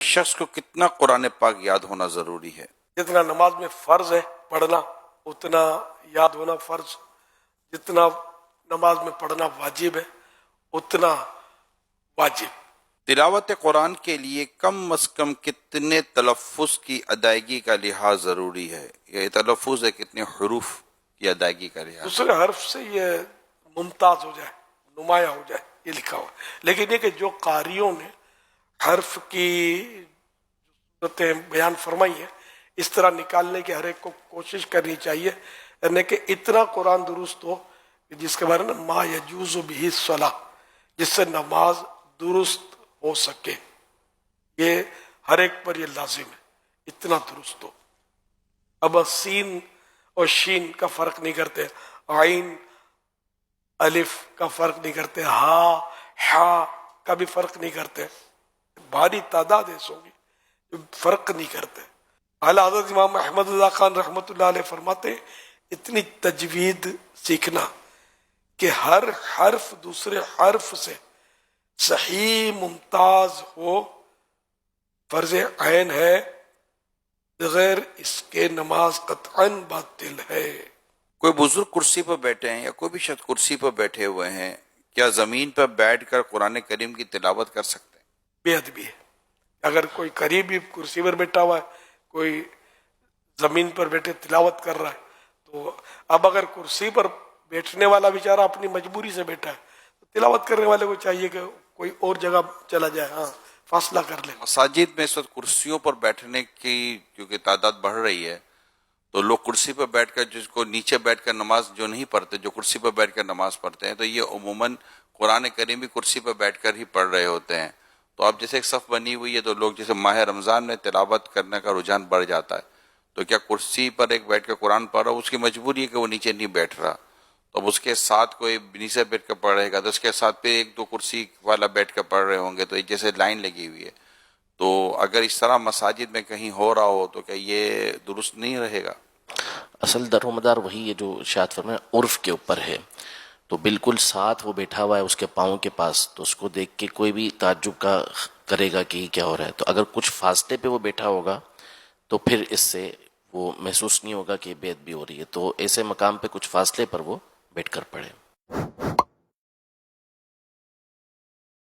شخص کو کتنا قرآن پاک یاد ہونا ضروری ہے؟ جتنا نماز میں فرض ہے پڑھنا اتنا یاد ہونا فرض، جتنا نماز میں پڑھنا واجب ہے اتنا واجب۔ تلاوت قرآن کے لیے کم از کم کتنے تلفظ کی ادائیگی کا لحاظ ضروری ہے؟ یہ تلفظ ہے کتنے حروف کی ادائیگی کا لحاظ؟ دوسرے حرف سے یہ ممتاز ہو جائے، نمایاں ہو جائے، یہ لکھا ہوا ہے۔ لیکن یہ کہ جو قاریوں نے حرف کی صورتیں بیان فرمائی ہیں اس طرح نکالنے کی ہر ایک کو کوشش کرنی چاہیے، یعنی کہ اتنا قرآن درست ہو کہ جس کے بارے میں ما یجوز بہ الصلاۃ، جس سے نماز درست ہو سکے، یہ ہر ایک پر یہ لازم ہے، اتنا درست ہو۔ اب سین اور شین کا فرق نہیں کرتے، عین الف کا فرق نہیں کرتے، ہا حا کا بھی فرق نہیں کرتے، بھاری تعداد ایسوں کی جو فرق نہیں کرتے۔ اعلیٰ حضرت امام احمد رضا خان رحمۃ اللہ علیہ فرماتے ہیں اتنی تجوید سیکھنا کہ ہر حرف دوسرے حرف سے صحیح ممتاز ہو فرض عین ہے، بغیر اس کے نماز قطعاً باطل ہے۔ کوئی بزرگ کرسی پر بیٹھے ہیں یا کوئی بھی شخص کرسی پر بیٹھے ہوئے ہیں، کیا زمین پر بیٹھ کر قرآن کریم کی تلاوت کر سکتے ہیں؟ بے ادبی ہے۔ اگر کوئی قریبی کرسی پر بیٹھا ہوا ہے، کوئی زمین پر بیٹھے تلاوت کر رہا ہے، تو اب اگر کرسی پر بیٹھنے والا بیچارہ اپنی مجبوری سے بیٹھا ہے تو تلاوت کرنے والے کو چاہیے کہ کوئی اور جگہ چلا جائے، ہاں فاصلہ کر لے۔ مساجد میں اس وقت کرسیوں پر بیٹھنے کی کیونکہ تعداد بڑھ رہی ہے تو لوگ کرسی پر بیٹھ کر، جس کو نیچے بیٹھ کر نماز جو نہیں پڑھتے، جو کرسی پر بیٹھ کر نماز پڑھتے ہیں، تو یہ عموماً قرآن کریم بھی کرسی پر بیٹھ کر ہی پڑھ رہے ہوتے ہیں۔ تو اب جیسے ایک صف بنی ہوئی ہے تو لوگ جیسے ماہ رمضان میں تلاوت کرنے کا رجحان بڑھ جاتا ہے، تو کیا کرسی پر ایک بیٹھ کر قرآن پڑھ رہا ہو، اس کی مجبوری ہے کہ وہ نیچے نہیں بیٹھ رہا، تو اب اس کے ساتھ کوئی نیچے بیٹھ کر پڑھے گا تو اس کے ساتھ پہ ایک دو کرسی والا بیٹھ کر پڑھ رہے ہوں گے، تو جیسے لائن لگی ہوئی ہے، تو اگر اس طرح مساجد میں کہیں ہو رہا ہو تو کیا یہ درست نہیں رہے گا؟ اصل در و مدار وہی ہے جو ارشاد فرمایا عرف کے اوپر ہے، تو بالکل ساتھ وہ بیٹھا ہوا ہے اس کے پاؤں کے پاس، تو اس کو دیکھ کے کوئی بھی تعجب کا کرے گا کہ یہ کیا ہو رہا ہے۔ تو اگر کچھ فاصلے پہ وہ بیٹھا ہوگا تو پھر اس سے وہ محسوس نہیں ہوگا کہ بے ادبی ہو رہی ہے، تو ایسے مقام پہ کچھ فاصلے پر وہ بیٹھ کر پڑھے۔